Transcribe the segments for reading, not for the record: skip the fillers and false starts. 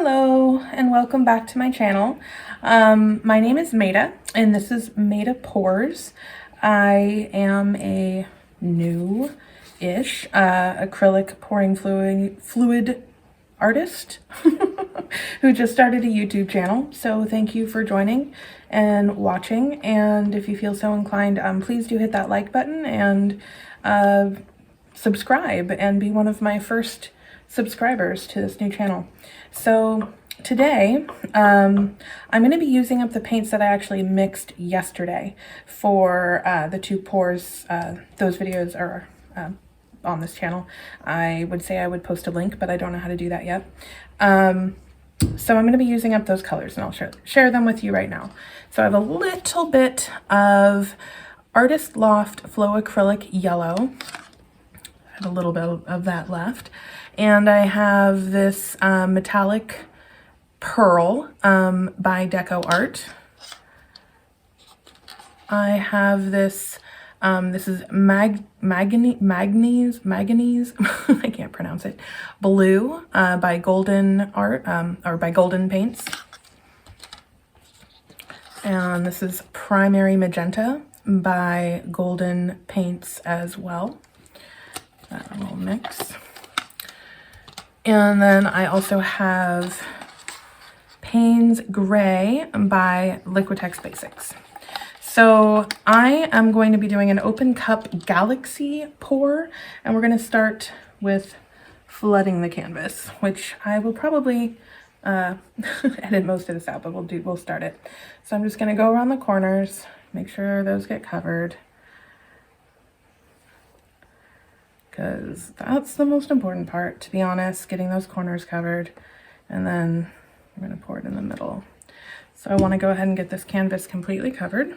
Hello and welcome back to my channel. My name is Maida and this is Maida Pours. I am a new-ish acrylic pouring fluid artist who just started a YouTube channel. So thank you for joining and watching, and if you feel so inclined, please do hit that like button and subscribe and be one of my first subscribers to this new channel. So today I'm going to be using up the paints that I actually mixed yesterday for the two pours. Those videos are on this channel. I would say I would post a link, but I don't know how to do that yet. So I'm going to be using up those colors and I'll share them with you right now. So I have a little bit of Artist Loft Flow Acrylic Yellow. I have a little bit of that left. And I have this metallic pearl by Decoart. I have this, this is Magenese, I can't pronounce it, blue by Golden Art, or by Golden Paints. And this is Primary Magenta by Golden Paints as well. That will mix. And then I also have Paynes Gray by Liquitex Basics. So I am going to be doing an open cup galaxy pour, and we're going to start with flooding the canvas, which I will probably edit most of this out, but we'll start it. So I'm just going to go around the corners, make sure those get covered, because that's the most important part, to be honest, getting those corners covered. And then I'm going to pour it in the middle. So I want to go ahead and get this canvas completely covered.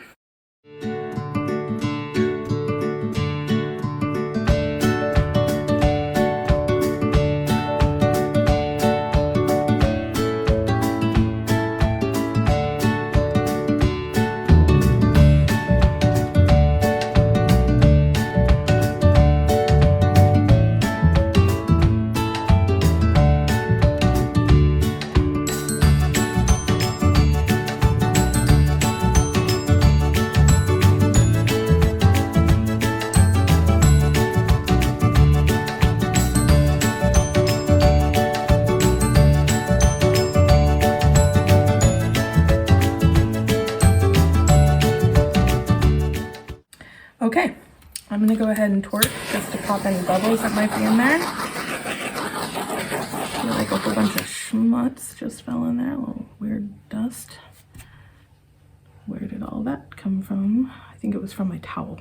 Okay, I'm gonna go ahead and torch just to pop any bubbles that might be in there. I feel like a whole bunch of schmutz just fell in there, a little weird dust. Where did all that come from? I think it was from my towel.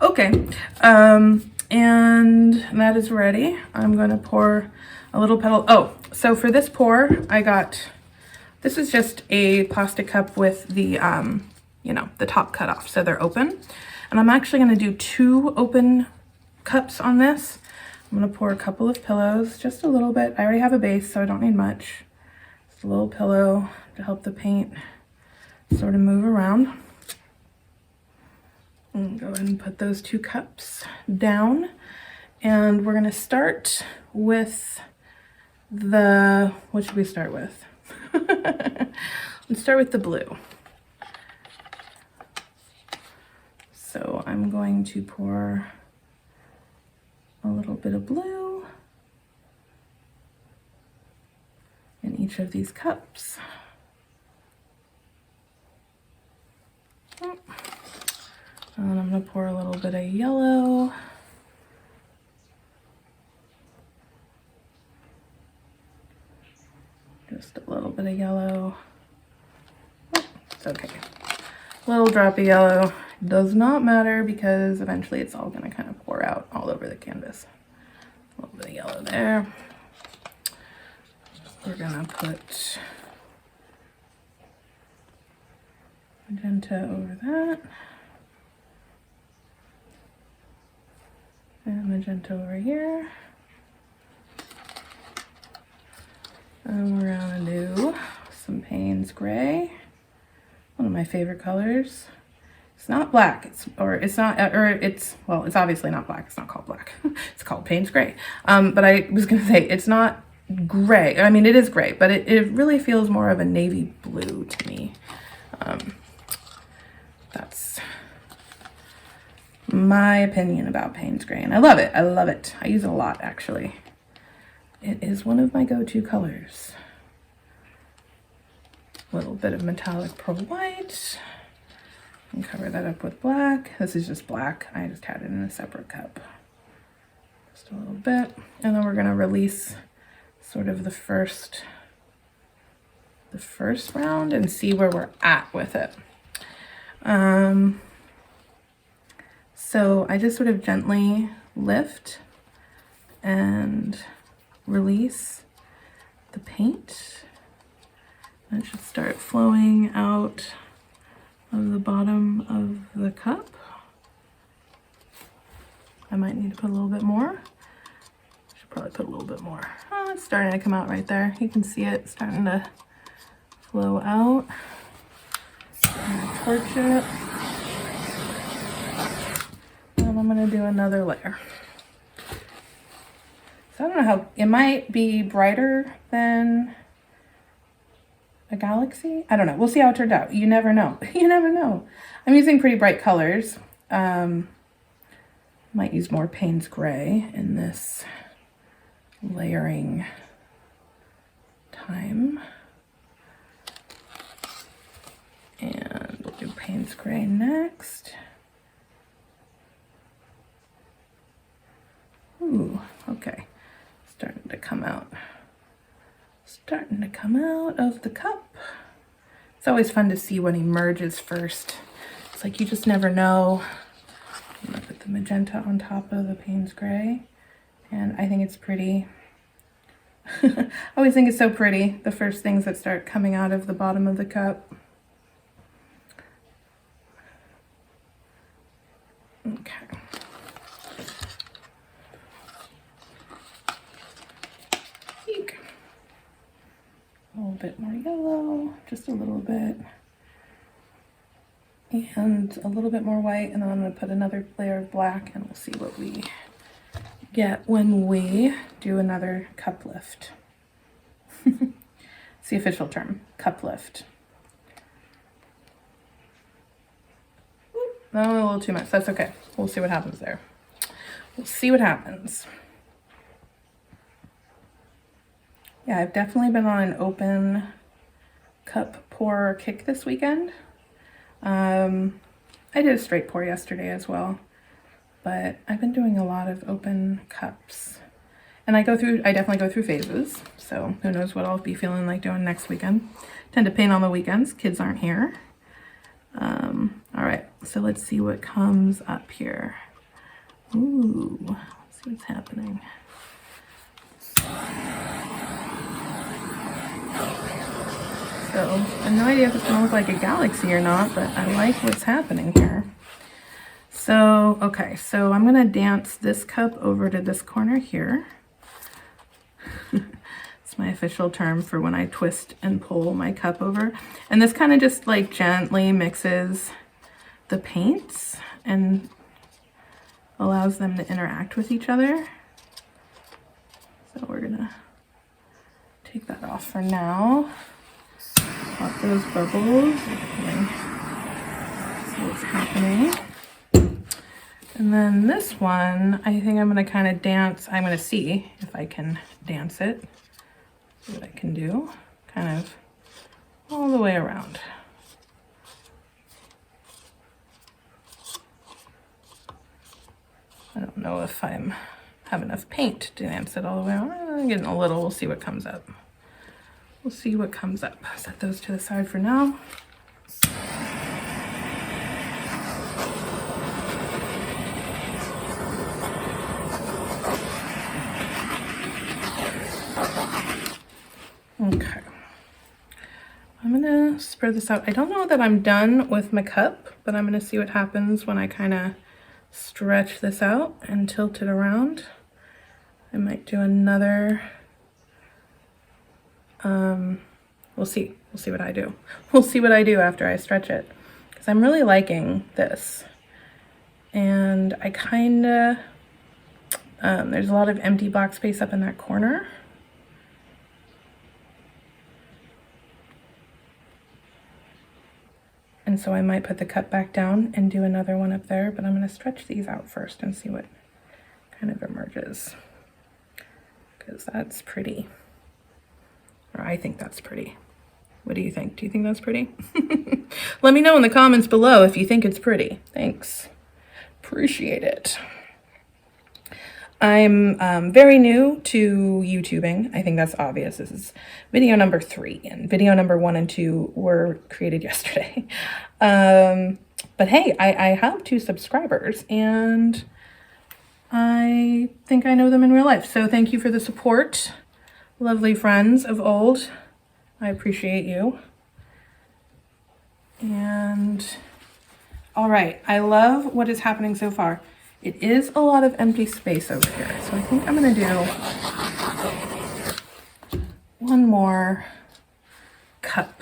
Okay, and that is ready. I'm gonna pour a little petal. Oh, so for this pour, this is just a plastic cup with the, you know, the top cut off, so they're open. And I'm actually going to do 2 open cups on this. I'm going to pour a couple of pillows, just a little bit. I already have a base, so I don't need much. Just a little pillow to help the paint sort of move around. And go ahead and put those 2 cups down. And we're going to start with what should we start with? Let's start with the blue. So I'm going to pour a little bit of blue in each of these cups. And I'm going to pour a little bit of yellow. Just a little bit of yellow. Oh, it's okay. A little drop of yellow. Does not matter because eventually it's all going to kind of pour out all over the canvas. A little bit of yellow there. We're going to put magenta over that. And magenta over here. And we're going to do some Paynes Gray. One of my favorite colors. It's not black, it's obviously not black, it's not called black. It's called Paynes Gray. But I was gonna say, it's not gray. I mean, it is gray, but it really feels more of a navy blue to me. That's my opinion about Paynes gray, and I love it. I love it. I use it a lot, actually. It is one of my go-to colors. A little bit of metallic pearl white, and cover that up with black. This is just black. I just had it in a separate cup. Just a little bit, and then we're gonna release sort of the first round and see where we're at with it. So I just sort of gently lift and release the paint. It should start flowing out of the bottom of the cup. I might need to put a little bit more. Should probably put a little bit more. Oh, it's starting to come out right there. You can see it starting to flow out. I'm gonna torch it. And I'm gonna do another layer. So I don't know how, it might be brighter than a galaxy. I don't know. We'll see how it turned out. You never know. You never know. I'm using pretty bright colors. Might use more Paynes gray in this layering time. And we'll do Paynes gray next. Ooh, okay. Starting to come out. Starting to come out of the cup. It's always fun to see when he merges first. It's like you just never know. I'm gonna put the magenta on top of the Paynes gray, and I think it's pretty. I always think it's so pretty, the first things that start coming out of the bottom of the cup. Okay. Eek. A little bit more yellow, just a little bit. And a little bit more white, and then I'm going to put another layer of black, and we'll see what we get when we do another cup lift. It's the official term, cup lift. Oop, no, a little too much. That's okay. We'll see what happens there. We'll see what happens. Yeah, I've definitely been on an open cup pour kick this weekend. I did a straight pour yesterday as well, but I've been doing a lot of open cups, and I definitely go through phases, so who knows what I'll be feeling like doing next weekend. Tend to paint on the weekends, kids aren't here. All right, so let's see what comes up here. Ooh, let's see what's happening. So I have no idea if it's gonna look like a galaxy or not, but I like what's happening here. So, okay, so I'm gonna dance this cup over to this corner here. It's my official term for when I twist and pull my cup over. And this kind of just like gently mixes the paints and allows them to interact with each other. So we're gonna take that off for now. Pop those bubbles. Okay. See what's happening. And then this one, I think I'm going to kind of dance. I'm going to see if I can dance it. See what I can do. Kind of all the way around. I don't know if I have enough paint to dance it all the way around. I'm getting a little. We'll see what comes up. We'll see what comes up. Set those to the side for now. Okay. I'm gonna spread this out. I don't know that I'm done with my cup, but I'm gonna see what happens when I kind of stretch this out and tilt it around. I might do another. We'll see. We'll see what I do. We'll see what I do after I stretch it, because I'm really liking this. And I kind of, there's a lot of empty black space up in that corner. And so I might put the cup back down and do another one up there, but I'm going to stretch these out first and see what kind of emerges. Because that's pretty. Or I think that's pretty. What do you think? Do you think that's pretty? Let me know in the comments below if you think it's pretty. Thanks. Appreciate it. I'm very new to YouTubing. I think that's obvious. This is video number 3, and video number 1 and 2 were created yesterday. But hey, I have 2 subscribers, and I think I know them in real life. So thank you for the support, lovely friends of old. I appreciate you. And all right, I love what is happening so far. It is a lot of empty space over here. So I think I'm gonna do one more cup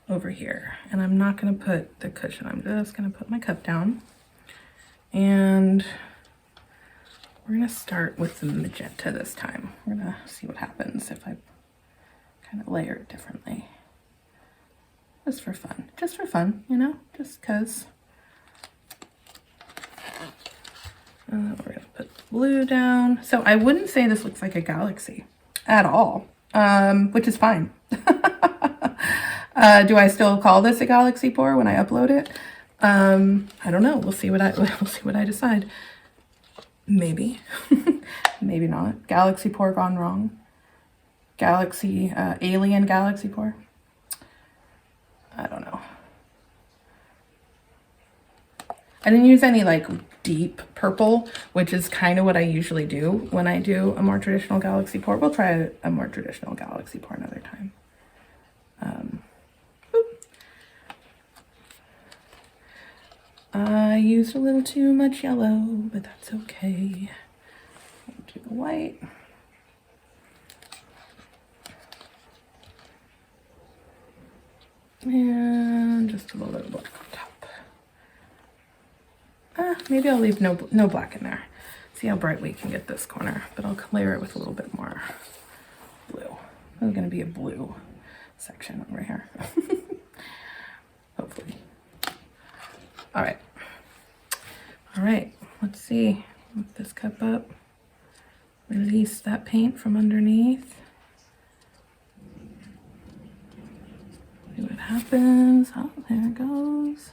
over here. And I'm not gonna put the cushion, I'm just gonna put my cup down. And we're gonna start with the magenta this time. We're gonna see what happens if I kind of layer it differently. Just for fun, you know, just cause. We're gonna put blue down. So I wouldn't say this looks like a galaxy at all, which is fine. Do I still call this a galaxy pour when I upload it? I don't know. We'll see what I decide. Maybe, maybe not. Galaxy pour gone wrong. Galaxy, alien galaxy pour. I don't know. I didn't use any like deep purple, which is kind of what I usually do when I do a more traditional galaxy pour. We'll try a more traditional galaxy pour another time. I used a little too much yellow, but that's okay. I'll do the white. And just a little black on top. Maybe I'll leave no black in there. See how bright we can get this corner, but I'll layer it with a little bit more blue. There's gonna be a blue section over here. Hopefully. All right, let's see. Lift this cup up. Release that paint from underneath. See what happens. Oh, there it goes.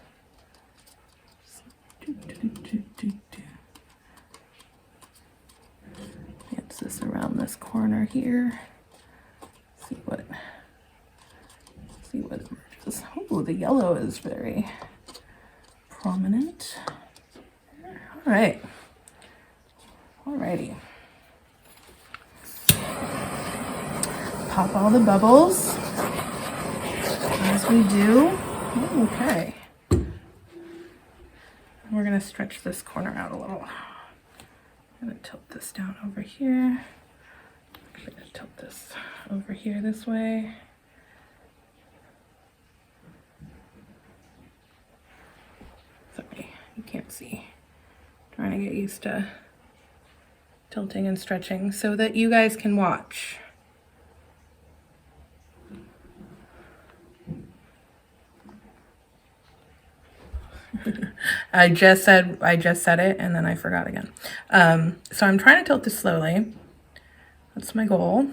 Gets this around this corner here. See what emerges. Oh, the yellow is very prominent. All right. Alrighty. Pop all the bubbles. As we do. Okay. We're gonna stretch this corner out a little. I'm gonna tilt this down over here. I'm gonna tilt this over here this way. Sorry, you can't see. Trying to get used to tilting and stretching so that you guys can watch. I just said it and then I forgot again. So I'm trying to tilt this slowly. That's my goal.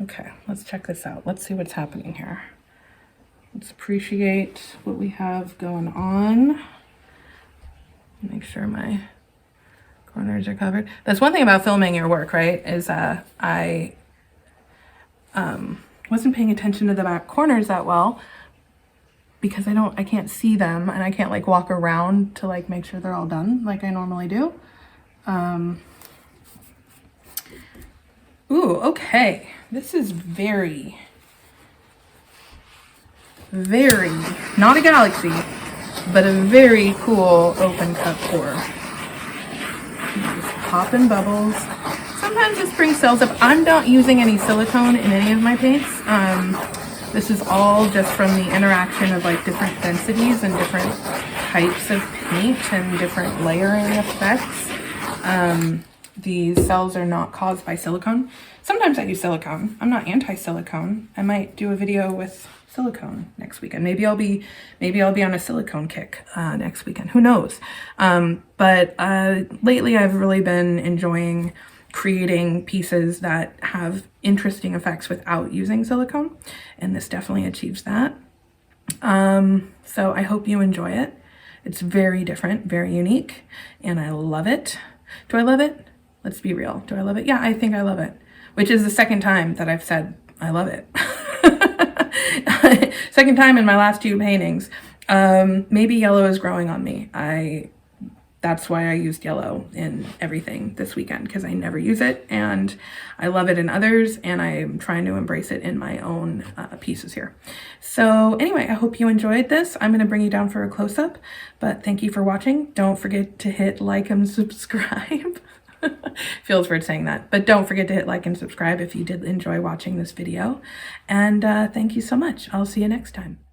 Okay, let's check this out. Let's see what's happening here. Let's appreciate what we have going on. Make sure my corners are covered. That's one thing about filming your work, right? Is I wasn't paying attention to the back corners that well because I can't see them and I can't like walk around to like make sure they're all done like I normally do. Ooh, okay. This is very, not a galaxy, but a very cool open cup pour. Just popping bubbles. Sometimes this brings cells up. I'm not using any silicone in any of my paints. This is all just from the interaction of like different densities and different types of paint and different layering effects. these cells are not caused by silicone. Sometimes I use silicone. I'm not anti-silicone. I might do a video with silicone next weekend. Maybe I'll be on a silicone kick next weekend. Who knows? But lately I've really been enjoying creating pieces that have interesting effects without using silicone, and this definitely achieves that. So I hope you enjoy it. It's very different, very unique, and I love it. Do I love it? Let's be real. Do I love it? Yeah, I think I love it, which is the second time that I've said I love it. Second time in my last 2 paintings. Maybe yellow is growing on me. That's why I used yellow in everything this weekend, because I never use it and I love it in others, and I'm trying to embrace it in my own pieces here. So anyway, I hope you enjoyed this. I'm going to bring you down for a close-up, but thank you for watching. Don't forget to hit like and subscribe. Feels weird saying that, but don't forget to hit like and subscribe if you did enjoy watching this video. And thank you so much. I'll see you next time.